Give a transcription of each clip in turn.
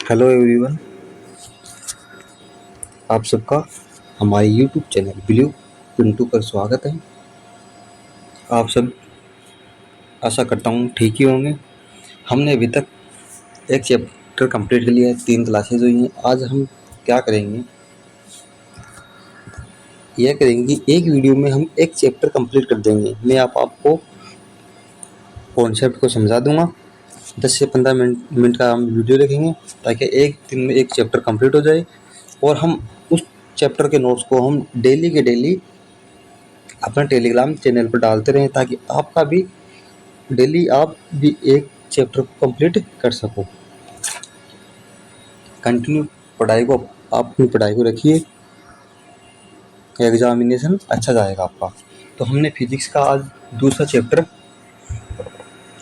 Hello everyone, आप सबका हमारे यूट्यूब चैनल ब्लू पिंटू पर स्वागत है। आप सब आशा करता हूँ ठीक ही होंगे। हमने अभी तक एक चैप्टर कंप्लीट कर लिया है, 3 क्लासेज हुई हैं। आज हम क्या करेंगे, यह करेंगे कि एक वीडियो में हम एक चैप्टर कंप्लीट कर देंगे। मैं आपको कॉन्सेप्ट को समझा दूंगा। 10 से 15 मिनट का हम वीडियो देखेंगे ताकि एक दिन में एक चैप्टर कंप्लीट हो जाए और हम उस चैप्टर के नोट्स को हम डेली के डेली अपना टेलीग्राम चैनल पर डालते रहें ताकि आपका भी डेली आप भी एक चैप्टर को कंप्लीट कर सको। कंटिन्यू पढ़ाई को आप अपनी पढ़ाई को रखिए, एग्जामिनेशन अच्छा जाएगा आपका। तो हमने फिजिक्स का आज दूसरा चैप्टर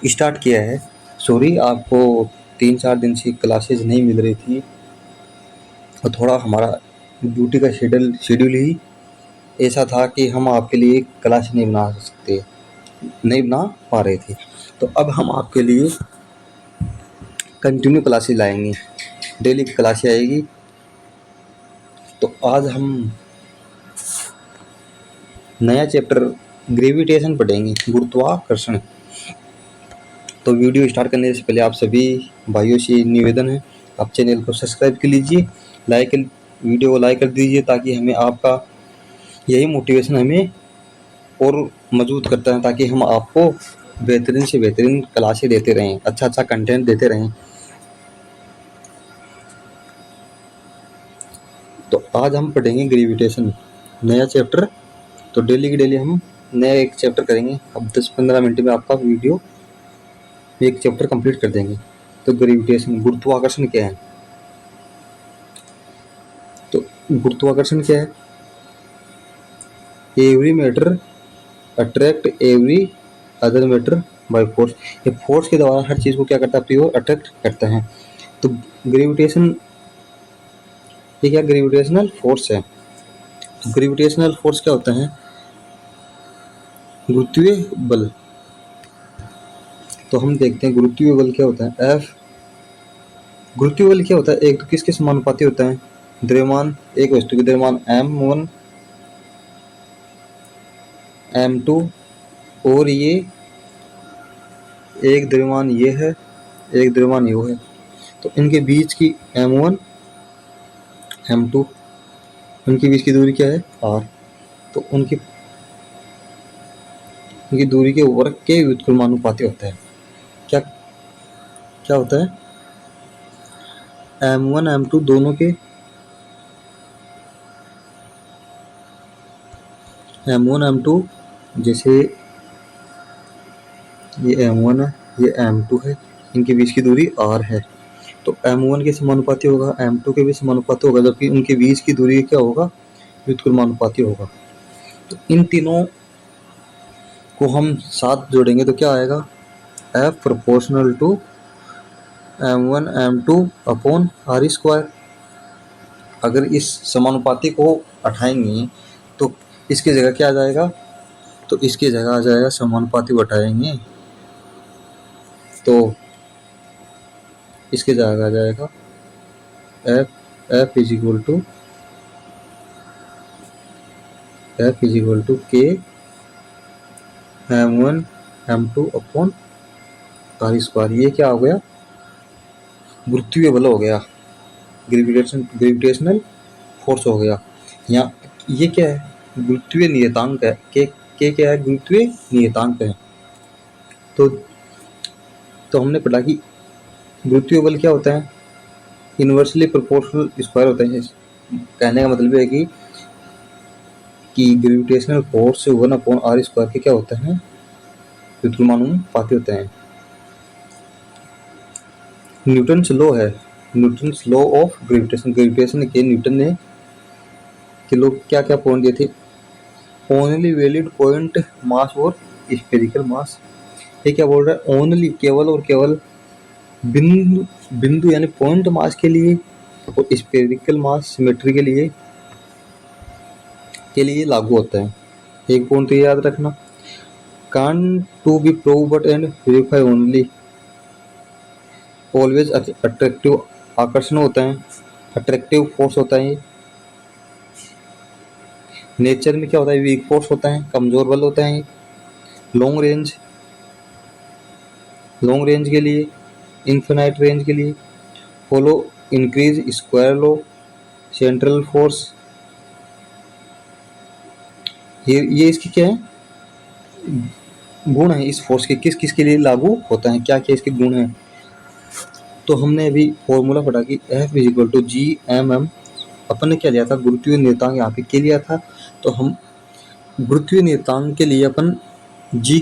स्टार्ट किया है। सॉरी, आपको 3-4 दिन से क्लासेज नहीं मिल रही थी और थोड़ा हमारा ड्यूटी का शेड्यूल ही ऐसा था कि हम आपके लिए क्लास नहीं बना पा रहे थे। तो अब हम आपके लिए कंटिन्यू क्लासेस लाएंगे, डेली की क्लासेस आएगी। तो आज हम नया चैप्टर ग्रेविटेशन पढ़ेंगे, गुरुत्वाकर्षण। तो वीडियो स्टार्ट करने से पहले आप सभी भाइयों से निवेदन है, आप चैनल को सब्सक्राइब कर लीजिए, वीडियो को लाइक कर दीजिए ताकि हमें आपका यही मोटिवेशन हमें और मजबूत करता है ताकि हम आपको बेहतरीन से बेहतरीन क्लासें देते रहें, अच्छा कंटेंट देते रहें। तो आज हम पढ़ेंगे ग्रेविटेशन, नया चैप्टर। तो डेली की डेली हम नया एक चैप्टर करेंगे। अब 10-15 मिनट में आपका वीडियो एक चैप्टर कंप्लीट कर देंगे। तो ग्रेविटेशन, गुरुत्वाकर्षण क्या है? तो गुरुत्वाकर्षण क्या है? Every matter attract every other matter by force. ये फोर्स के द्वारा हर चीज़ को क्या करता है, अपनी ओर अट्रैक्ट करता है। तो ग्रेविटेशन, ये क्या ग्रेविटेशनल फोर्स है। तो ग्रेविटेशनल फोर्स क्या होता है? गुरुत्वीय बल। तो हम देखते हैं गुरुत्वीय बल क्या होता है। एफ गुरुत्वीय बल क्या होता है? एक तो किसके समानुपाती होता है? द्रव्यमान, एक वस्तु के द्रव्यमान m1 m2 और ये एक द्रव्यमान ये है, एक द्रव्यमान यो है। तो इनके बीच की m1 m2, उनके बीच की दूरी क्या है? r। तो उनकी दूरी के वर्ग के व्युत्क्रमानुपाती होता है। क्या क्या होता है? m1 m2 दोनों के m1 m2, जैसे ये m1 है, ये m2 है, इनके बीच की दूरी r है। तो m1 के समानुपाती होगा, m2 के भी समानुपाती होगा, जबकि उनके बीच की दूरी क्या होगा? व्युत्क्रमानुपाती होगा। तो इन तीनों को हम साथ जोड़ेंगे तो क्या आएगा? F proportional to m1 m2 upon r square. अगर इस समानुपाती को हटाएंगे तो इसकी जगह क्या आ जाएगा? तो इसकी जगह आ जाएगा, समानुपाती को हटाएंगे तो इसके जगह आ जाएगा F is equal to K m1 m2 upon r square. ये क्या हो गया? गुरुत्वीय बल हो गया, ग्रेविटेशनल फोर्स हो गया। यहाँ ये क्या है? गुरुत्वीय नियतांक है। के क्या है? गुरुत्वीय नियतांक है। तो हमने पढ़ा कि गुरुत्वीय बल क्या होता है? इनवर्सली प्रोपोर्शनल स्क्वायर होता है। कहने का मतलब है कि gravitational force 1 upon r square के क्या होता है? व्युत्क्रमानुपाती होते हैं। न्यूटन्स लॉ है, न्यूटन्स लॉ ऑफ ग्रेविटेशन के न्यूटन ने के लोग क्या क्या पॉइंट दिए थे? ओनली वैलिड पॉइंट मास और स्फेरिकल मास। ये क्या बोल रहा है? ओनली, केवल और केवल बिंदु यानी पॉइंट मास के लिए और स्फेरिकल मास, सिमेट्री के लिए लागू होता है। एक पॉइंट तो याद रखना, can to be prove but and verify only, always attractive आकर्षण होता है, अट्रैक्टिव फोर्स होता है ये। नेचर में क्या होता है, वीक फोर्स होता है, कमजोर बल होता है ये। लॉन्ग रेंज, लॉन्ग रेंज के लिए, इनफिनाइट रेंज के लिए। Follow increase square law, central force, ये इसकी क्या है, गुण है इस फोर्स के, किस किस के लिए लागू होता है, क्या क्या इसके गुण हैं। तो हमने अभी फॉर्मूला पढ़ा कि F is equal to G M M. अपन ने क्या लिया था, गुरुत्वीय नियतांक यहाँ पे के लिया था। तो हम गुरुत्वीय नियतांक के लिए अपन जी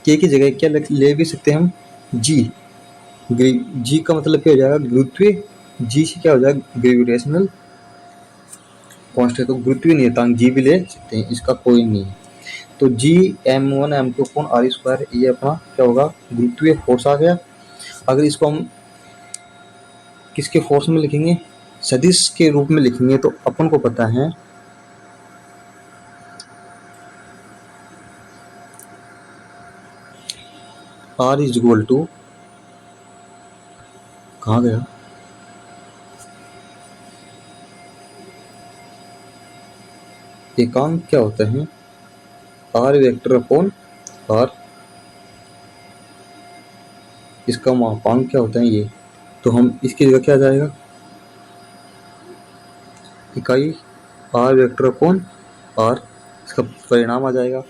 के की जगह क्या ले भी सकते हैं हम, जी। जी का मतलब क्या हो जाएगा, गुरुत्वीय। जी से क्या हो जाएगा, ग्रेविटेशनल कांस्टेंट। तो गुरुत्वीय नियतांक जी भी ले सकते हैं, इसका कोई नहीं है। तो जी M1 M2 upon R square, ये अपना क्या होगा, गुरुत्वीय फोर्स आ गया। अगर इसको हम किसके फोर्स में लिखेंगे, सदिश के रूप में लिखेंगे, तो अपन को पता है आर इज इक्वल टू, कहाँ गया, एकांक क्या होता है, आर वेक्टर अपॉन आर, इसका मापांक क्या होता है ये। तो हम इसकी जगह क्या आ जाएगा, इकाई आर वेक्टर अपॉन आर, इसका परिणाम आ जाएगा।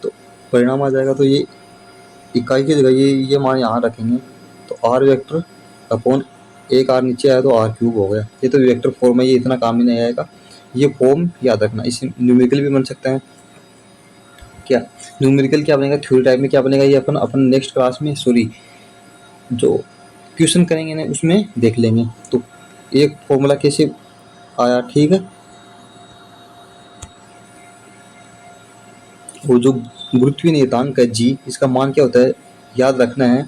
तो परिणाम आ जाएगा, तो ये इकाई की जगह ये मान यहाँ रखेंगे। तो आर वेक्टर अपॉन एक आर नीचे आया तो आर क्यूब हो गया। ये तो वेक्टर फॉर्म है, ये इतना काम ही नहीं आएगा, ये फॉर्म याद रखना। इसे न्यूमेरिकल भी बन सकता है। क्या न्यूमेरिकल क्या बनेगा, थ्योरी टाइप में क्या बनेगा, ये अपन अपन नेक्स्ट क्लास में, सॉरी, जो क्वेश्चन करेंगे ना उसमें देख लेंगे। तो एक फॉर्मूला कैसे आया, ठीक है। वो जो गुरुत्वीय नियतांक है जी, इसका मान क्या होता है, याद रखना है,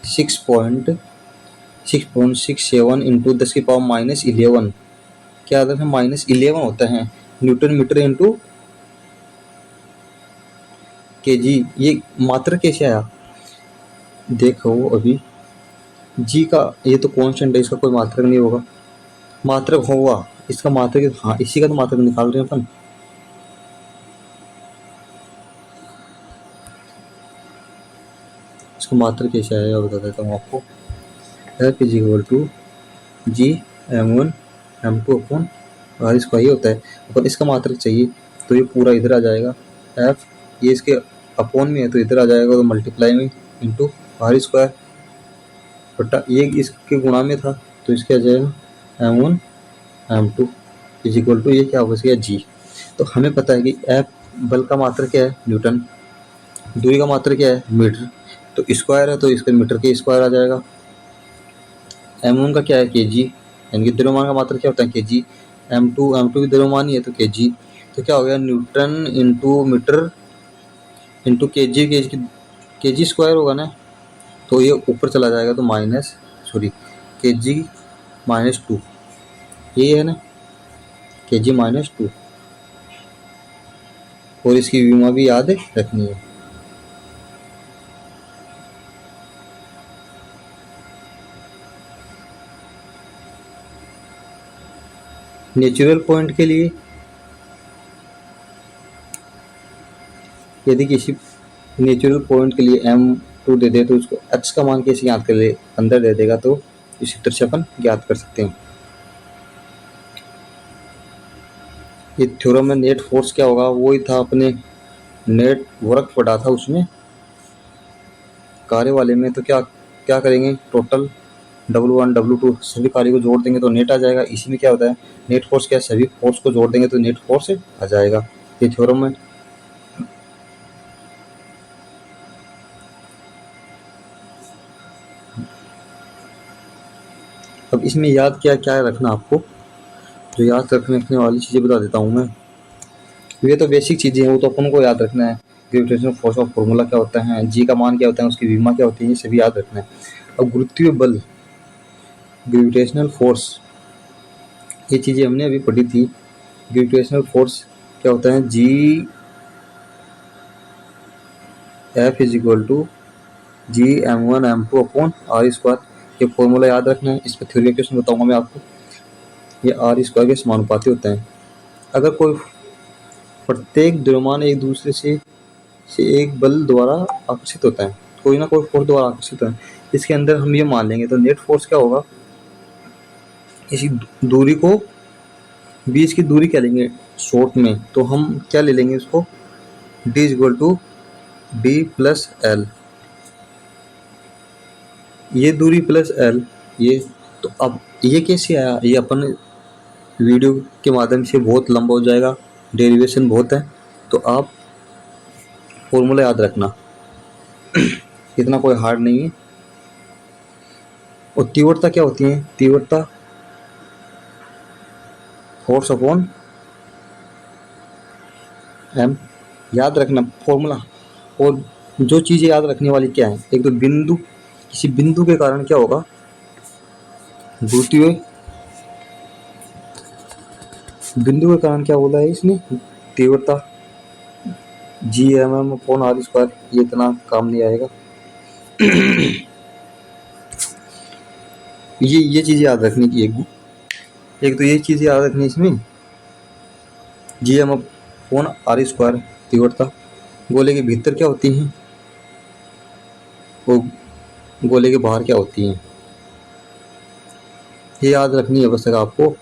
6.67 इंटू 10⁻11। क्या याद रखना, -11 होता है न्यूटन मीटर इंटू केजी। ये मात्रक कैसे आया, देखो अभी जी का ये तो कांस्टेंट है, इसका कोई मात्रक नहीं होगा, मात्रक होगा इसका मात्रक, हाँ इसी का तो मात्रक निकाल रहे हैं अपन। इसका मात्रक कैसे आएगा बता देता हूँ आपको। F is equal to G M1 M2 upon R, इसका ये होता है। अपन इसका मात्रक चाहिए तो ये पूरा इधर आ जाएगा, F ये इसके अपॉन में है तो इधर आ जाएगा, तो मल्टीप्लाई में इंटू आर स्क्वायर बटा ये इसके गुणा में था, तो इसके आ जाएगा M1 M2 is equal to ये क्या हो गया जी। तो हमें पता है कि F बल का मात्रक क्या है, न्यूटन, दूरी का मात्रक क्या है, मीटर, तो स्क्वायर है तो इसका मीटर के स्क्वायर आ जाएगा। M1 का क्या है, केजी, यानी कि द्रव्यमान का मात्रक क्या होता है, केजी। M2 भी द्रव्यमान ही है तो केजी। तो क्या हो गया, newton into metre into KG, KG square होगा ना, तो ये ऊपर चला जाएगा तो माइनस, सॉरी, केजी -2, ये है ना, केजी -2। और इसकी विमा भी याद रखनी है। नेचुरल पॉइंट के लिए यदि किसी नेचुरल पॉइंट के लिए M2 दे दे तो उसको x का मान कैसे ज्ञात कर ले, अंदर दे देगा तो इसी तरह से अपन ज्ञात कर सकते हैं। ये थ्योरम में नेट फोर्स क्या होगा, वो ही था अपने नेट वर्क पढ़ा था उसमें कार्य वाले में। तो क्या क्या करेंगे, टोटल W1 W2 सभी कार्य को जोड़ देंगे तो नेट आ जाएगा। इसी में क्या होता है, नेट फोर्स क्या, सभी फोर्स को जोड़ देंगे तो नेट फोर्स आ जाएगा। ये थ्योरम है। अब इसमें याद क्या क्या रखना आपको, जो याद रखने वाली चीज़ें बता देता हूँ मैं। ये तो बेसिक चीज़ें हैं, वो तो अपन को याद रखना है। ग्रेविटेशनल फोर्स का फॉर्मूला क्या होता है, जी का मान क्या होता है, उसकी विमा क्या होती है, ये सभी याद रखना है। अब गुरुत्वीय बल, ग्रेविटेशनल फोर्स, ये चीज़ें हमने अभी पढ़ी थी। ग्रेविटेशनल फोर्स क्या होता है, G F is equal to G M1 M2 upon R square. ये फॉर्मूला याद रखना है, इस पर थ्योरी का क्वेश्चन बताऊंगा मैं आपको। ये आर स्क्वायर के समानुपाती होते हैं। अगर कोई प्रत्येक द्रव्यमान एक दूसरे से एक बल द्वारा आकर्षित होता है, कोई ना कोई फोर्स द्वारा आकर्षित होता है, इसके अंदर हम ये मान लेंगे तो नेट फोर्स क्या होगा, इसी दूरी को, बीच की दूरी क्या लेंगे शॉर्ट में, तो हम क्या ले लेंगे उसको, d equal to D plus L, ये दूरी प्लस एल ये। तो अब ये कैसे आया, ये अपन वीडियो के माध्यम से बहुत लंबा हो जाएगा, डेरिवेशन बहुत है, तो आप फॉर्मूला याद रखना इतना कोई हार्ड नहीं है। और तीव्रता क्या होती है, तीव्रता फोर्स अपॉन एम, याद रखना फॉर्मूला। और जो चीज़ें याद रखने वाली क्या है, एक तो बिंदु, किसी बिंदु के कारण क्या होगा, गुरुत्वीय बिंदु के कारण क्या बोला है इसने, तीव्रता G M M upon R square, ये इतना काम नहीं आएगा ये चीज़ याद रखने की, एक तो ये चीज़ याद रखनी है इसमें, G M upon R square तीव्रता। गोले के भीतर क्या होती हैं, वो गोले के बाहर क्या होती हैं, ये याद रखनी है बस आपको,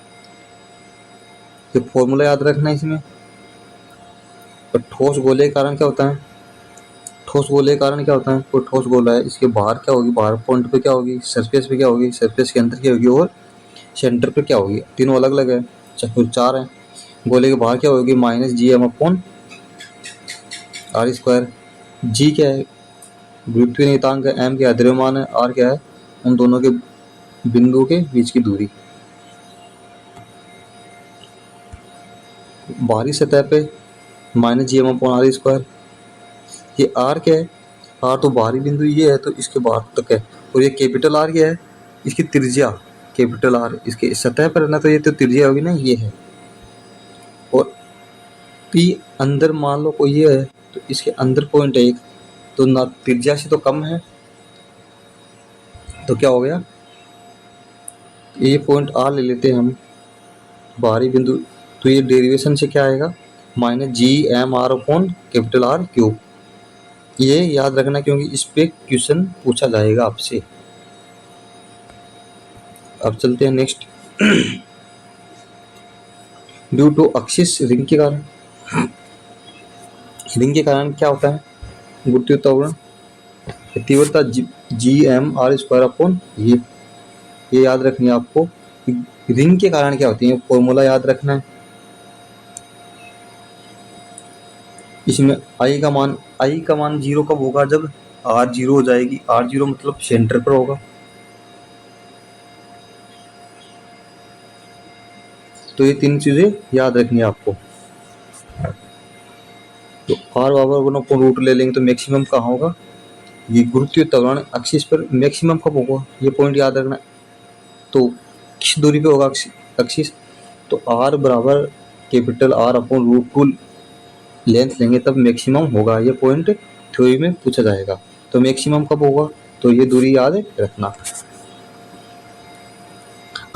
ये फॉर्मूला याद रखना है इसमें। और ठोस गोले के कारण क्या होता है, ठोस गोले के कारण क्या होता है, कोई ठोस गोला है, इसके बाहर क्या होगी, बाहर पॉइंट पे क्या होगी, सरफेस पे क्या होगी, सरफेस के अंदर क्या होगी, और सेंटर पे क्या होगी, तीनों अलग अलग है, चार है। गोले के बाहर क्या होगी, minus G M upon R square. G क्या है, गुरुत्वीय नियतांक है, एम क्या है द्रव्यमान है, आर क्या है उन दोनों के बिंदुओं के बीच की दूरी। बाहरी सतह पे minus G M upon R square, ये आर क्या है, आर तो बाहरी बिंदु ये है तो इसके बाहर तक है, और ये कैपिटल आर क्या है, इसकी त्रिज्या कैपिटल आर, इसके सतह पर है ना, तो ये तो त्रिज्या होगी ना, ये है। और पी अंदर मान लो कोई ये है, तो इसके अंदर पॉइंट है एक, तो ना त्रिज्या से तो कम है, तो क्या हो गया, ये पॉइंट आर ले लेते हैं हम बाहरी बिंदु, तो ये डेरिवेशन से क्या आएगा, minus G M R upon capital R cube. ये याद रखना क्योंकि इस पे क्वेश्चन पूछा जाएगा आपसे। अब चलते हैं next due to axis ring के कारण, रिंग के कारण क्या होता है, गुरुत्वीय त्वरण, तीव्रता G M R square upon ये याद रखनी है आपको। रिंग के कारण क्या होती है, फॉर्मूला याद रखना है। इसमें आई का मान जीरो कब होगा, जब आर जीरो हो जाएगी, आर जीरो मतलब सेंटर पर होगा, तो ये तीन चीजें याद रखनी है आपको। तो आर बराबर रूट ले लेंगे तो मैक्सिमम कहाँ होगा, ये गुरुत्वीय त्वरण एक्सिस पर मैक्सिमम कब होगा, ये पॉइंट याद रखना है। तो किस दूरी पे होगा एक्सिस, तो आर बराबर capital R upon root two length लेंगे तब मैक्सिमम होगा, ये पॉइंट थ्योरी में पूछा जाएगा। तो मैक्सिमम कब होगा, तो ये दूरी याद रखना।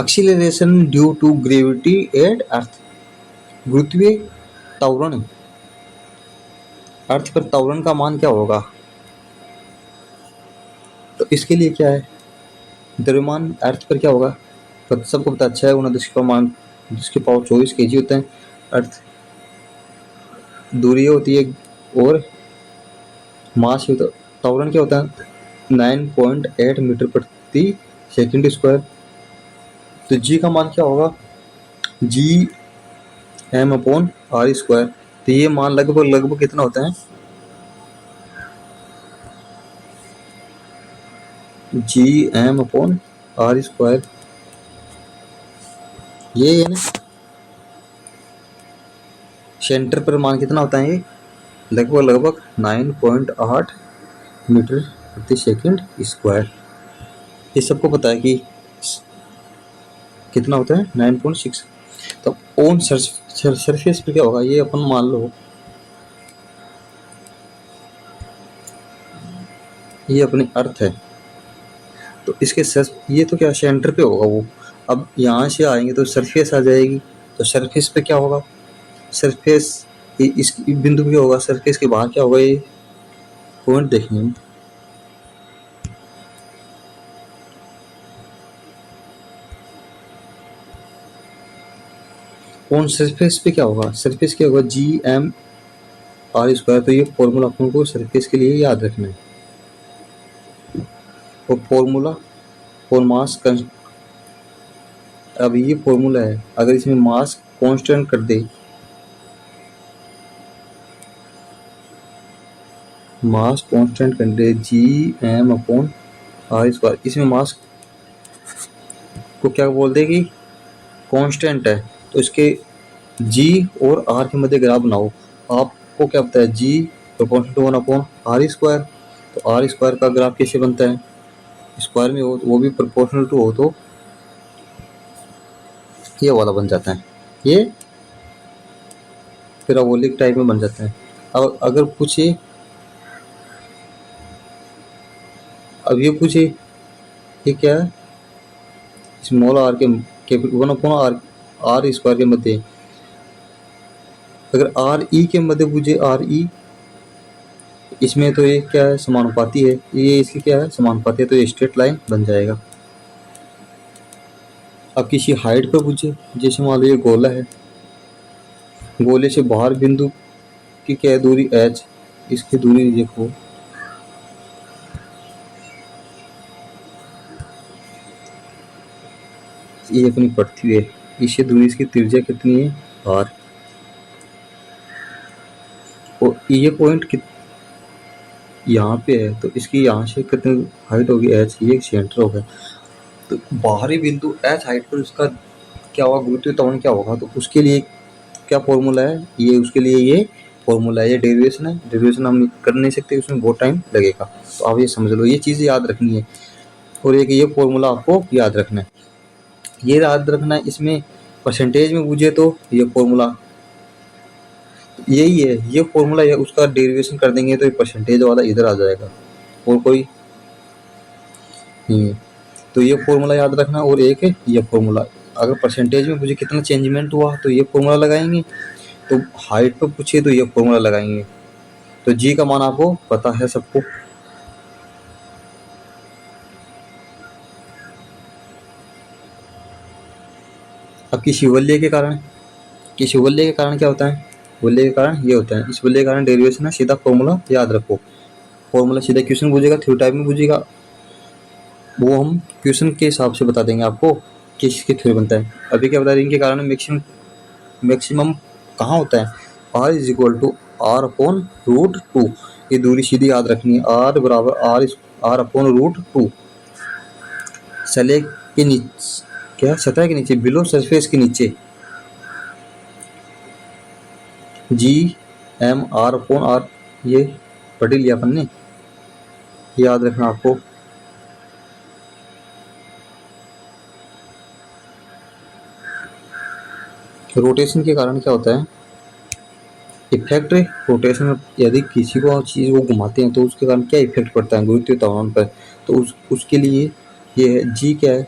Acceleration due to gravity at earth, गुरुत्वीय त्वरण, अर्थ पर त्वरण का मान क्या होगा, तो इसके लिए क्या है, द्रव्यमान अर्थ पर क्या होगा, तो सबको पता अच्छा है 29 kg होते हैं, अर्थ दूरी होती है, और मास होता है, त्वरण क्या होता है 9.8 मीटर प्रति सेकंड स्क्वायर। तो जी का मान क्या होगा, G M upon R square, तो ये मान लगभग कितना होता है, G M upon R square, ये है ना, सेंटर पर मान कितना होता है, ये लगभग 9.8 मीटर प्रति सेकंड स्क्वायर। ये सबको पता है कि कितना होता है 9.6। तो ऑन सरफेस पे क्या होगा, ये अपन मान लो ये अपनी अर्थ है, तो इसके ये तो क्या सेंटर पे होगा वो। अब यहाँ से आएंगे तो सरफेस आ जाएगी, तो सरफेस पे क्या होगा, सरफेस इस बिंदु पे होगा, सरफेस के बाहर क्या होगा, ये पॉइंट देखेंगे हम। कौन सरफेस पे क्या होगा, सरफेस क्या होगा, G m r²। तो ये फॉर्मूला अपन को सरफेस के लिए याद रखना है। और फॉर्मूला फॉर मास, अब ये फॉर्मूला है, अगर इसमें मास कांस्टेंट कर दे, मास कांस्टेंट कर दे G m/r², इसमें मास को क्या बोल दे कि कांस्टेंट है, तो इसके G और R के मध्य ग्राफ बनाओ। आपको क्या पता है, G प्रोपोर्शनल टू 1/r²। तो r² का ग्राफ कैसे बनता है, स्क्वायर में हो, वो भी प्रोपोर्शनल टू हो, तो ये वाला बन जाता है, ये पैराबोलिक टाइप में बन जाता है। अब अगर पूछे, अब ये पूछे ये क्या है, स्मॉल r के कैपिटल 1/r² के मध्य, अगर आर ई के मध्य पूछे, आर ई, इसमें तो ये क्या है, समानुपाती है, ये इसकी क्या है, समानुपाती है, तो ये स्ट्रेट लाइन बन जाएगा। अब किसी हाइट पर पूछे, जैसे मान लो ये गोला है, गोले से बाहर बिंदु की क्या है दूरी h, इसकी दूरी देखो, ये अपनी पृथ्वी है, इससे दूरी, इसकी त्रिज्या कितनी है, r। और ये पॉइंट यहाँ पे है, तो इसकी यहाँ से कितनी हाइट होगी, h, ये सेंटर होगा। तो बाहरी बिंदु h हाइट पर उसका क्या होगा, गुरुत्वीय त्वरण क्या होगा, तो उसके लिए क्या फॉर्मूला है, ये उसके लिए ये फॉर्मूला है, ये डेरिवेशन है। डेरिवेशन हम कर नहीं सकते, उसमें बहुत टाइम लगेगा, तो आप ये समझ लो, ये चीज़ याद रखनी है। और एक ये फॉर्मूला आपको याद रखना है, ये याद रखना है। इसमें परसेंटेज में पूछे तो ये फॉर्मूला यही है, ये फॉर्मूला है, उसका डेरिवेशन कर देंगे तो ये परसेंटेज वाला इधर आ जाएगा, और कोई नहीं है। तो ये फॉर्मूला याद रखना, और एक है ये फॉर्मूला। अगर परसेंटेज में पूछे कितना चेंजमेंट हुआ, तो ये फॉर्मूला लगाएंगे, तो हाइट पे पूछे तो ये फॉर्मूला लगाएंगे। तो जी का मान आपको पता है सबको। अब किसी वलय के कारण, किसी वलय के कारण क्या होता है, वलय के कारण ये होता है, इस वलय के कारण डेरिवेशन है, सीधा फॉर्मूला याद रखो। फॉर्मूला सीधा क्वेश्चन पूछेगा, थ्योरी टाइप में पूछेगा, वो हम क्वेश्चन के हिसाब से बता देंगे आपको किसकी थ्योरी बनता है। अभी क्या बता देंगे, इनके कारण मैक्सिमम कहाँ होता है, r=r/√2। ये दूरी सीधी याद रखनी है, r=r/√2। सतह के नीचे, क्या सतह के नीचे, बिलो सरफेस के नीचे, G m/r/r, ये पढ़ लिया अपन ने, याद रखना आपको। रोटेशन के कारण क्या होता है, इफेक्ट रोटेशन में, यदि किसी को चीज़ को घुमाते हैं तो उसके कारण क्या इफेक्ट पड़ता है गुरुत्वीय त्वरण पर, तो उसके लिए ये है, जी क्या है,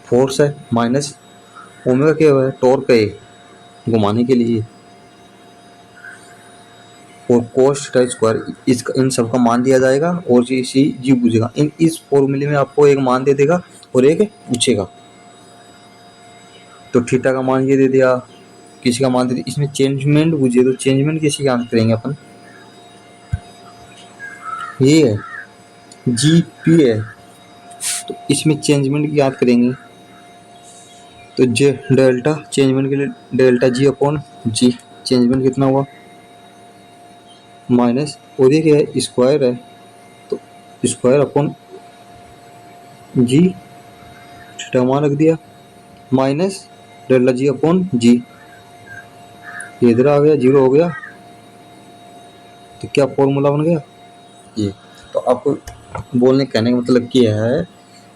फोर्स है, माइनस ओमेगा क्या है, टॉर्क है घुमाने के लिए, और कोस स्क्वायर, इसका इन सब का मान दिया जाएगा, और जी पूछेगा, इस फॉर्मूले में आपको एक मान दे देगा और एक पूछेगा। तो थीटा का मान ये दे दिया, किसी का मान दे दिया, इसमें चेंजमेंट पूछे तो चेंजमेंट किसी याद करेंगे अपन, ये है जी है, तो इसमें चेंजमेंट याद करेंगे, तो जे डेल्टा चेंजमेंट के लिए डेल्टा G/G, चेंजमेंट कितना हुआ, माइनस, और ये क्या है, स्क्वायर है, तो स्क्वायर अपॉन जी, थीटा मान रख दिया, माइनस डेल्टा G/G, ये इधर आ गया, जीरो हो गया, तो क्या फॉर्मूला बन गया ये। तो आपको बोलने कहने का मतलब क्या है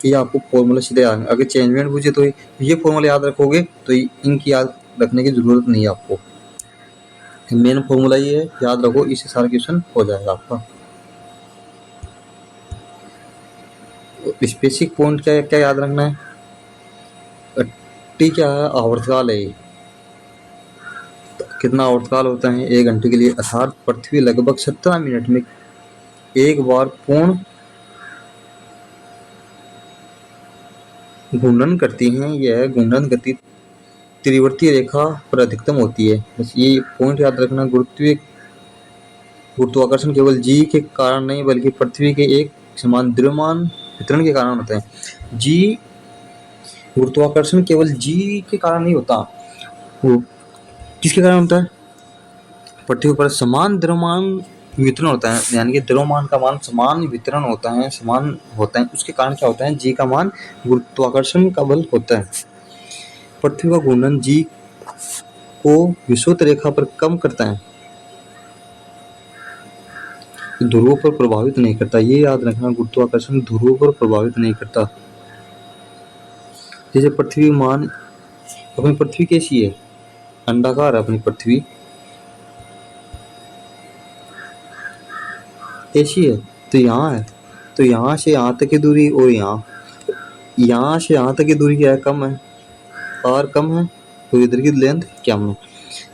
कि आपको फॉर्मूला सीधे आएंगे, अगर चेंजमेंट पूछे तो ये फॉर्मूला याद रखोगे, तो इनकी याद रखने की ज़रूरत नहीं है आपको, मेन फॉर्मूला ये है, याद रखो, इससे सारा क्वेश्चन हो जाएगा आपका। तो स्पेसिफिक पॉइंट क्या क्या याद रखना है, टी क्या है, आवर्तकाल है। तो कितना आवर्तकाल होता है 1 घंटे के लिए, अर्थात पृथ्वी लगभग 17 मिनट में एक बार पूर्ण घूर्णन करती हैं। यह घूर्णन गति त्रिवर्तीय रेखा पर अधिकतम होती है। बस ये पॉइंट याद रखना, गुरुत्वाकर्षण केवल जी के कारण नहीं बल्कि पृथ्वी के एक समान द्रव्यमान वितरण के कारण होता है। जी गुरुत्वाकर्षण केवल जी के कारण नहीं होता, वो किसके कारण होता है, पृथ्वी पर समान द्रव्यमान वितरण होता है, यानी कि द्रव्यमान का मान समान वितरण होता है, समान होता है, उसके कारण क्या होता है, जी का मान गुरुत्वाकर्षण का बल होता है। पृथ्वी का घूर्णन जी को विषुवत रेखा पर कम करता है, ध्रुवों पर प्रभावित नहीं करता। ये याद रखना, गुरुत्वाकर्षण ध्रुवों पर प्रभावित नहीं करता। जैसे पृथ्वी मान, अपनी पृथ्वी कैसी है, अंडाकार है अपनी पृथ्वी, कैसी है, तो यहाँ है, तो यहाँ से यहाँ तक की दूरी और यहाँ से यहाँ तक की दूरी क्या है, कम है, आर कम है, तो इधर की लेंथ कम है,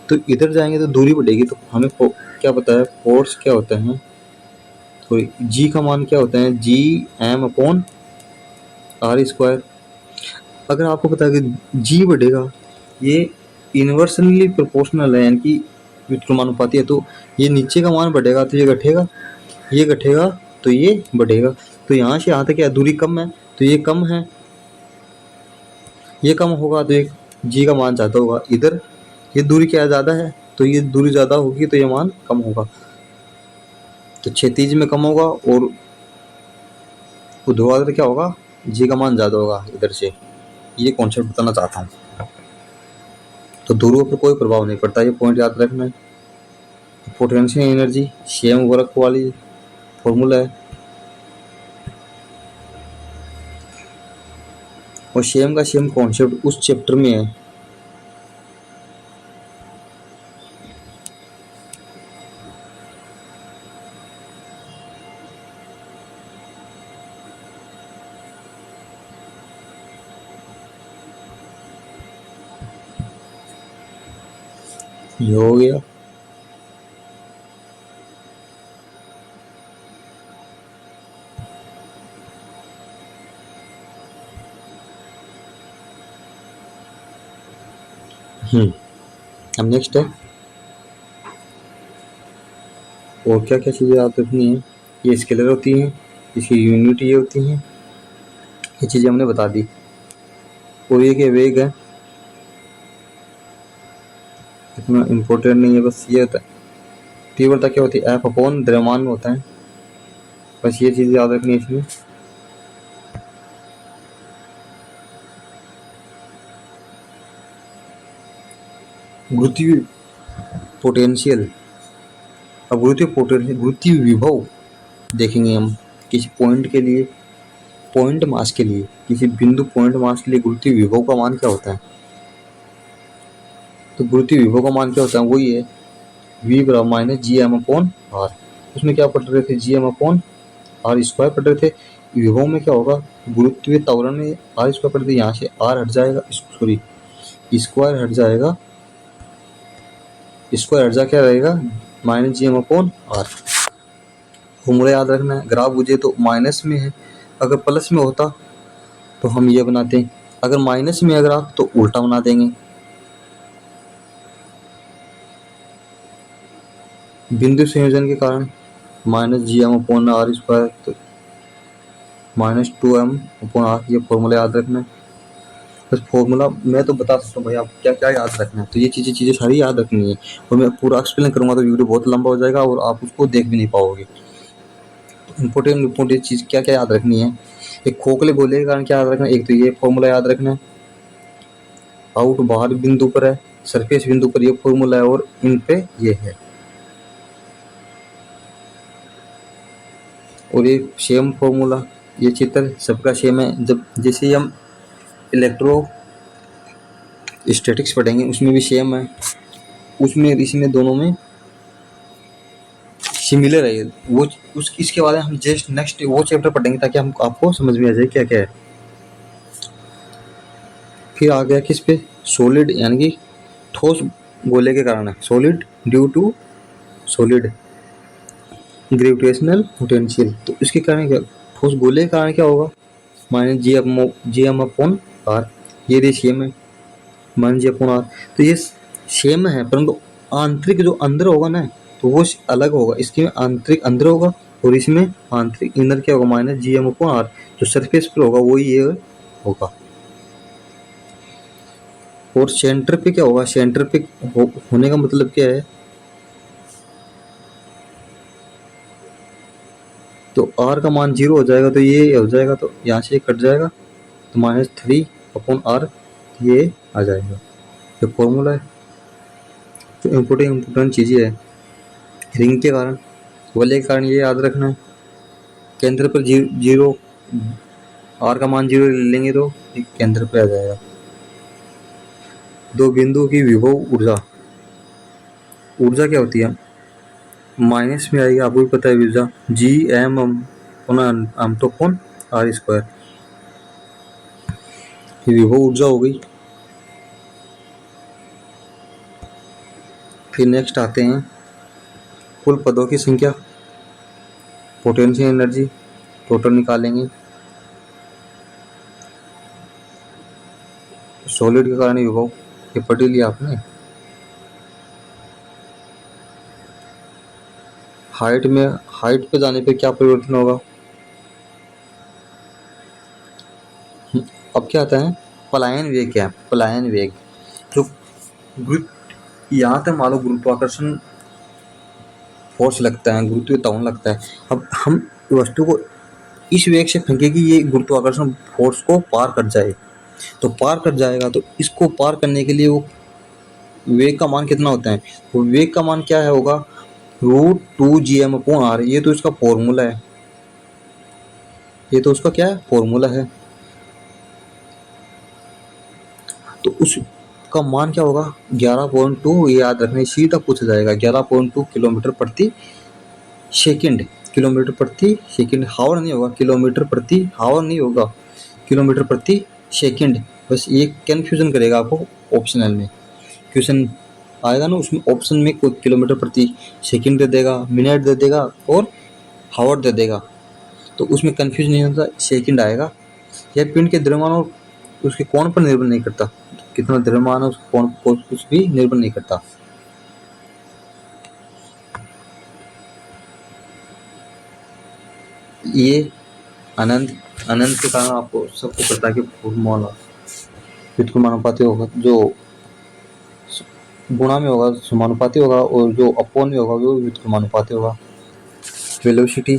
तो इधर जाएंगे तो दूरी बढ़ेगी। तो हमें क्या पता है, फोर्स क्या होता है, तो जी का मान क्या होता है, G M upon R square. अगर आपको पता है कि जी बढ़ेगा, ये इन्वर्सली प्रोपोर्शनल है, यानी कि व्युत्क्रमानुपाती है, तो ये नीचे का मान बढ़ेगा तो ये घटेगा, ये घटेगा तो ये बढ़ेगा। तो यहाँ से यहाँ तक क्या दूरी कम है, तो ये कम है, ये कम होगा तो ये जी का मान ज़्यादा होगा। इधर ये दूरी क्या ज़्यादा है, तो ये दूरी ज़्यादा होगी तो ये मान कम होगा, तो क्षैतिज में कम होगा और ऊर्ध्वाधर क्या होगा, जी का मान ज़्यादा होगा इधर से। ये कॉन्सेप्ट बताना चाहता हूँ। तो ध्रुवों पर कोई प्रभाव नहीं पड़ता, ये पॉइंट याद रखना है। पोटेंशियल एनर्जी सेम वर्क वाली फॉर्मूला है, और सेम का सेम कॉन्सेप्ट उस चैप्टर में है। ये हो गया। अब नेक्स्ट है, और क्या क्या चीज़ें याद रखनी है। ये स्केलर होती हैं, इसकी यूनिट ये होती हैं, ये चीज़ें हमने बता दी। और ये क्या वेग है, इतना इम्पोर्टेंट नहीं है, बस ये होता है। तीव्रता क्या होती है, एफ अपॉन द्रव्यमान होता है, बस ये चीज़ याद रखनी है इसमें। गुरुत्वीय पोटेंशियल, अब गुरुत्वीय विभव देखेंगे हम। किसी पॉइंट के लिए, पॉइंट मास के लिए, किसी बिंदु पॉइंट मास के लिए गुरुत्वीय विभव का मान क्या होता है, तो गुरुत्वीय विभव का मान क्या होता है, वही है v बराबर minus G M upon R. उसमें क्या पढ़ रहे थे, G M upon R square पढ़ रहे थे। विभव में क्या होगा, गुरुत्वीय त्वरण में आर स्क्वायर पढ़ रहे थे, यहाँ से आर हट जाएगा, सॉरी स्क्वायर हट जाएगा, स्क्वायर हट जा क्या रहेगा, minus G M upon R. Formula याद रखना है। ग्राफ बुझे तो माइनस में है, अगर प्लस में होता तो हम ये बनाते हैं, अगर माइनस में है ग्राफ तो उल्टा बना देंगे। बिंदु संयोजन के कारण minus G M upon R square, तो माइनस 2m अपॉन आर, ये फॉर्मूला याद रखना है। बस फॉर्मूला मैं तो बता सकता हूँ भाई, आप क्या क्या याद रखना है, तो ये चीज़ें सारी याद रखनी है। और मैं पूरा एक्सप्लेन करूँगा तो वीडियो बहुत लंबा हो जाएगा और आप उसको देख भी नहीं पाओगे। इंपॉर्टेंट चीज़ क्या क्या याद रखनी है, एक खोखले गोले के कारण क्या याद रखना है, एक तो ये फॉर्मूला याद रखना है, आउट बाहर बिंदु पर है, सरफेस बिंदु पर ये फॉर्मूला है, और इन पे ये है। और ये सेम फॉर्मूला, ये चित्र सबका सेम है। जब जैसे हम इलेक्ट्रो स्टैटिक्स पढ़ेंगे उसमें भी सेम है, उसमें इसमें दोनों में सिमिलर है ये। वो उस इसके बाद हम जस्ट नेक्स्ट वो चैप्टर पढ़ेंगे ताकि हम आपको समझ में आ जाए क्या क्या है। फिर आ गया किस पे, सॉलिड यानी कि ठोस गोले के कारण है, solid due to solid gravitational potential. तो इसके कारण क्या, ठोस गोले के कारण क्या होगा, minus G M upon R, ये रेशियम है माइनस जी अपॉन आर। तो ये सेम है परंतु आंतरिक जो अंदर होगा ना तो वो अलग होगा, इसके में आंतरिक अंदर होगा और इसमें आंतरिक इनर क्या होगा, minus G M upon R. जो सरफेस पर होगा वही ये होगा। और सेंटर पे क्या होगा, सेंटर पे होने का मतलब क्या है, तो आर का मान 0 हो जाएगा तो ये हो जाएगा, तो यहाँ से कट जाएगा तो -3 अपॉन आर ये आ जाएगा। ये फॉर्मूला है। तो इम्पोर्टेंट चीज़ें है रिंग के कारण, वलय के कारण ये याद रखना है। केंद्र पर 0, आर का मान 0 ले लेंगे तो ये केंद्र पे आ जाएगा। दो बिंदु की विभव ऊर्जा, ऊर्जा क्या होती है, माइनस में आएगी, आपको भी पता है ऊर्जा जी एम एम तो अपॉन आर स्क्वायर, विभव ऊर्जा हो गई। फिर नेक्स्ट आते हैं कुल पदों की संख्या, पोटेंशियल एनर्जी टोटल निकालेंगे, सॉलिड के कारण विभव ये पढ़ लिया आपने। हाइट पे जाने पे क्या परिवर्तन होगा, अब क्या आता है पलायन वेग, क्या है पलायन वेग, जो यहाँ तक मान लो गुरुत्वाकर्षण फोर्स लगता है, गुरुत्वीय त्वरण लगता है, अब हम वस्तु को इस वेग से फेंके कि ये गुरुत्वाकर्षण फोर्स को पार कर जाए, तो पार कर जाएगा, तो इसको पार करने के लिए वो वेग का मान कितना होता है, वो वेग का मान क्या है होगा √2gm/r, ये तो इसका फॉर्मूला है, ये तो उसका क्या है फॉर्मूला है। तो उसका मान क्या होगा 11.2, ये याद रखना, सीधा पूछा जाएगा 11.2 किलोमीटर प्रति सेकंड, किलोमीटर प्रति सेकंड, हावर नहीं होगा, किलोमीटर प्रति हावर नहीं होगा, किलोमीटर प्रति सेकंड। बस ये कन्फ्यूजन करेगा आपको, ऑप्शनल में क्वेश्चन आएगा ना उसमें ऑप्शन में कोई किलोमीटर प्रति सेकंड दे देगा, मिनट दे देगा और हावर दे देगा, तो उसमें कन्फ्यूज नहीं होता, सेकंड आएगा। यह पिंड के द्रव्यमान और उसके कोण पर निर्भर नहीं करता, कितना द्रव्यमान है उसके कोण पर कुछ भी निर्भर नहीं करता। ये अनंत अनंत के कारण आपको सबको पता है कि फॉर्मूला व्युत्क्रमानुपाती होगा, जो गुणा में होगा समानुपाती होगा और जो अपॉन में होगा वो व्युत्क्रमानुपाती होगा। वेलोसिटी,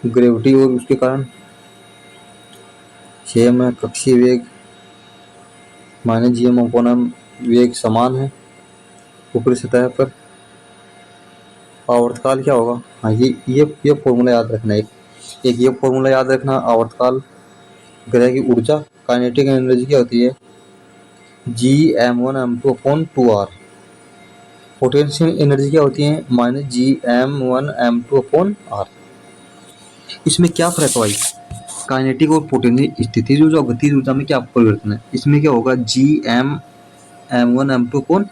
ग्रेविटी और उसके कारण सेम है, कक्षीय वेग -gm/m, वेग समान है ऊपरी सतह पर। आवर्तकाल क्या होगा, हाँ ये फॉर्मूला याद रखना, एक ये फॉर्मूला याद रखना, आवर्तकाल। ग्रह की ऊर्जा काइनेटिक एनर्जी क्या होती है Gm1m2/2r। पोटेंशियल एनर्जी क्या होती है -Gm1m2/r। इसमें क्या फर्क है भाई, काइनेटिक और पोटेंशियल स्थिति जो गतिज ऊर्जा में क्या परिवर्तन है, इसमें क्या होगा Gm1m2,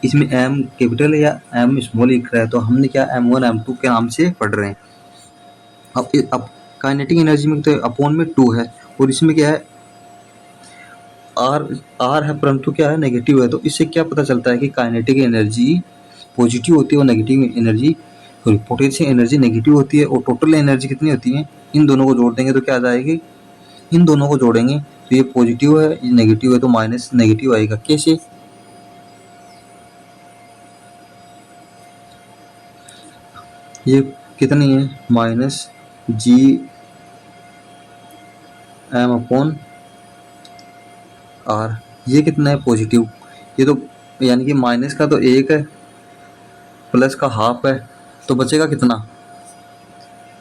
इसमें m कैपिटल है या m स्मॉल लिख रहा है, तो हमने क्या m1m2 के नाम से पढ़ रहे हैं। अब काइनेटिक एनर्जी में तो अपॉन में 2 है और इसमें क्या है आर है परंतु क्या है नेगेटिव है, तो इससे क्या पता चलता है कि काइनेटिक एनर्जी पॉजिटिव होती है और negative energy, potential energy negative होती है, और टोटल एनर्जी कितनी होती है, इन दोनों को जोड़ देंगे तो क्या आ जाएगी, इन दोनों को जोड़ेंगे तो ये पॉजिटिव है ये नेगेटिव है तो माइनस नेगेटिव आएगा। कैसे, ये कितनी है -Gm/r, ये कितना है पॉजिटिव, ये तो यानी कि माइनस का तो 1 है प्लस का हाफ है, तो बचेगा कितना,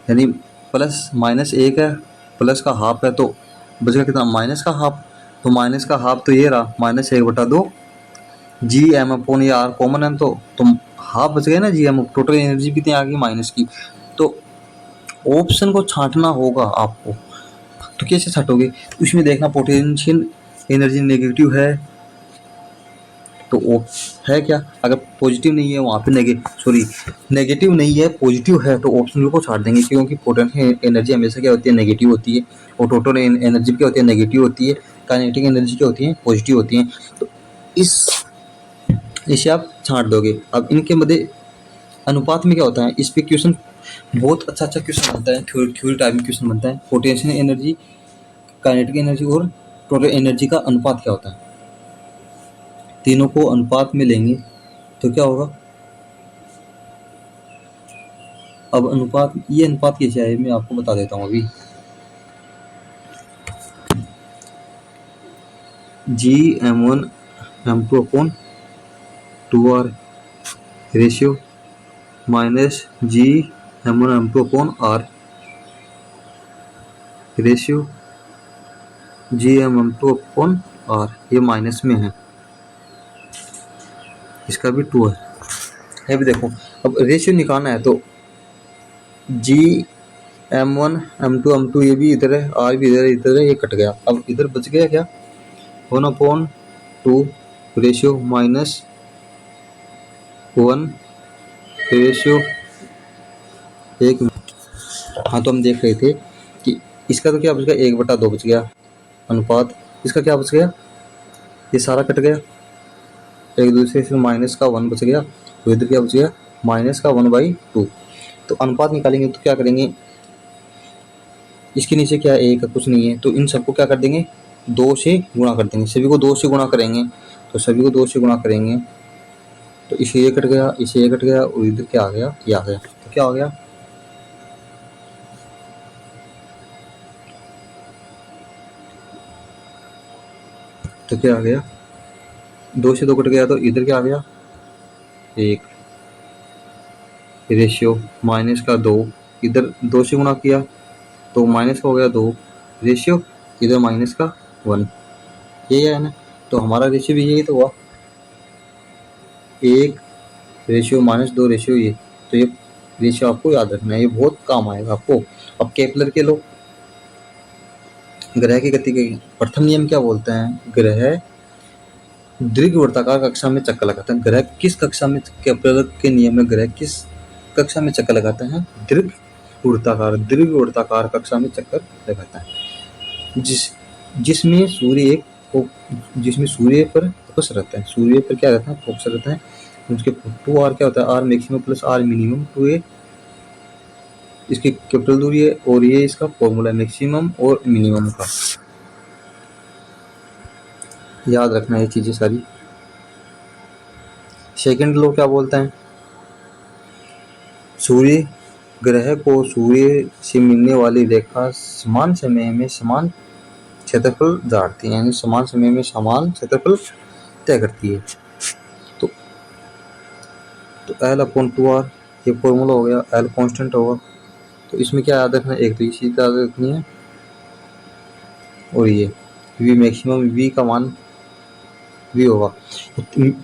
यानी प्लस -1 है प्लस का हाफ है तो बचेगा कितना माइनस का हाफ, तो माइनस का हाफ तो ये रहा -1/2 Gm/r कॉमन है तो हाफ बच गया ना जी, हम टोटल एनर्जी कितनी आ गई माइनस की। तो ऑप्शन को छांटना होगा आपको। तो कैसे छांटोगे, उसमें देखना पोटेंशियल एनर्जी नेगेटिव है तो वो है क्या, अगर पॉजिटिव नहीं है वहाँ पे नेगेटिव नहीं है पॉजिटिव है तो ऑप्शन को छाट देंगे, क्योंकि पोटेंशियल एनर्जी हमेशा क्या होती है, नेगेटिव होती है। और टोटल एनर्जी क्या होती है, नेगेटिव होती है। काइनेटिक एनर्जी क्या होती है, पॉजिटिव होती है। तो इस इसे आप छांट दोगे। अब इनके मध्य अनुपात में क्या होता है, इस पे क्वेश्चन बहुत अच्छा क्वेश्चन बनता है, थ्योरी टाइप में क्वेश्चन बनता है। पोटेंशियल एनर्जी, काइनेटिक एनर्जी और टोटल एनर्जी का अनुपात क्या होता है, तीनों को अनुपात में लेंगे तो क्या होगा। अब अनुपात, ये अनुपात कैसे आए मैं आपको बता देता हूँ अभी। G M1 M2 upon 2R ratio minus G M1 M2 upon R ratio G M2 upon R, ये माइनस में है, इसका भी 2 है। ये भी देखो, अब रेशियो निकालना है तो जी M1 M2 M2 ये भी इधर है, R भी इधर है, ये कट गया। अब इधर बच गया क्या, 1/2 रेशियो माइनस 1 रेशियो 1। हाँ, तो हम देख रहे थे कि इसका तो क्या बच गया, 1/2 बच गया अनुपात। इसका क्या बच गया, ये सारा कट गया, एक दूसरे से माइनस का 1 बच गया। तो इधर क्या बच गया, माइनस का 1/2। तो अनुपात निकालेंगे तो क्या करेंगे, इसके नीचे क्या है, एक कुछ नहीं है, तो इन सबको क्या कर देंगे, 2 से गुणा कर देंगे। सभी को 2 से गुणा करेंगे, तो सभी को 2 से गुणा करेंगे तो इसे ये कट गया, इसे ये कट गया, और इधर क्या आ गया, ये आ गया। तो क्या हो गया, तो क्या आ गया, 2 से 2 कट गया, तो इधर क्या आ गया, 1 रेशियो माइनस का 2, इधर 2 से गुणा किया तो माइनस का हो गया 2 रेशियो, इधर माइनस का 1, यही है ना। तो हमारा रेशियो भी यही तो हुआ, 1 रेशियो माइनस 2 रेशियो ये। तो ये रेशियो आपको याद रखना है, ये बहुत काम आएगा आपको। अब केपलर के लोग ग्रह की गति के प्रथम नियम क्या बोलते हैं, ग्रह दीर्घवृत्ताकार कक्षा में चक्कर लगाता है। ग्रह किस कक्षा में, केपलर के नियम में ग्रह किस कक्षा में चक्कर लगाते हैं, दीर्घवृत्ताकार कक्षा में चक्कर लगाता है, जिसमें सूर्य पर फोकस रहता है, सूर्य पर क्या रहता है, फोकस रहता है। उसके 2R क्या होता है, R maximum plus R minimum, तो ये इसकी कैपिटल दूरी है और ये इसका फॉर्मूला है मैक्सिमम और मिनिमम का, याद रखना ये चीजें सारी। सेकंड लॉ क्या बोलता है, सूर्य ग्रह को सूर्य से मिलने वाली रेखा समान समय में समान क्षेत्रफल जाती है, यानी समान समय में समान क्षेत्रफल तय करती है। तो L/2R ये फॉर्मूला हो गया, L कांस्टेंट होगा। तो इसमें क्या याद रखना है, एक तो ये चीज याद रखनी है, और ये V मैक्सिमम, V का मान V होगा।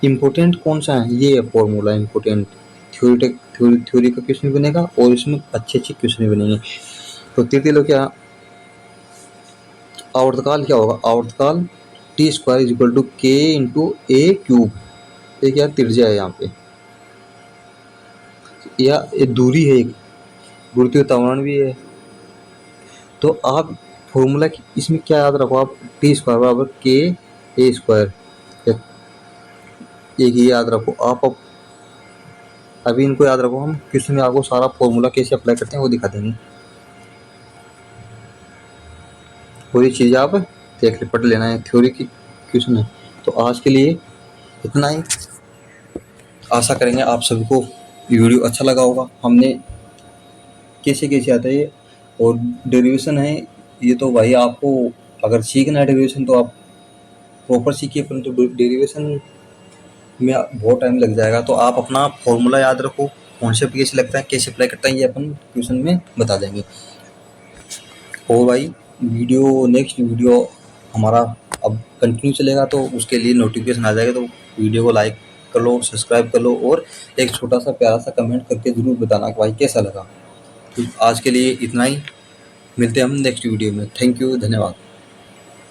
इम्पोर्टेंट कौन सा है, ये फॉर्मूला इम्पोर्टेंट, थ्योरी का क्वेश्चन बनेगा और इसमें अच्छे क्वेश्चन बनेंगे। तो तृतीय लो क्या, आवर्तकाल क्या होगा, आवर्तकाल T² = K × A³। ये क्या त्रिज्या है यहाँ पे, या ये दूरी है, एक गुरुत्वीय त्वरण भी है। तो आप फॉर्मूला इसमें क्या याद रखो, आप T² = K A², एक ही याद रखो आप। अब अभी इनको याद रखो, हम क्वेश्चन में आपको सारा फॉर्मूला कैसे अप्लाई करते हैं वो दिखा देंगे, पूरी चीज़ आप देख ले, पढ़ लेना है, थ्योरी की क्वेश्चन है। तो आज के लिए इतना ही, आशा करेंगे आप सभी को वीडियो अच्छा लगा होगा। हमने कैसे कैसे आता है ये, और डेरिवेशन है ये, तो भाई आपको अगर सीखना है डेरिवेशन तो आप प्रॉपर सीखिए, परंतु डेरिवेशन में बहुत टाइम लग जाएगा। तो आप अपना फॉर्मूला याद रखो, कॉन्सेप्ट कैसे लगता है, कैसे अप्लाई करता है, ये अपन क्वेश्चन में बता देंगे। और भाई नेक्स्ट वीडियो हमारा अब कंटिन्यू चलेगा, तो उसके लिए नोटिफिकेशन आ जाएगा, तो वीडियो को लाइक कर लो, सब्सक्राइब कर लो और एक छोटा-सा प्यारा-सा कमेंट करके ज़रूर बताना कि भाई कैसा लगा। तो आज के लिए इतना ही, मिलते हैं हम नेक्स्ट वीडियो में। थैंक यू, धन्यवाद।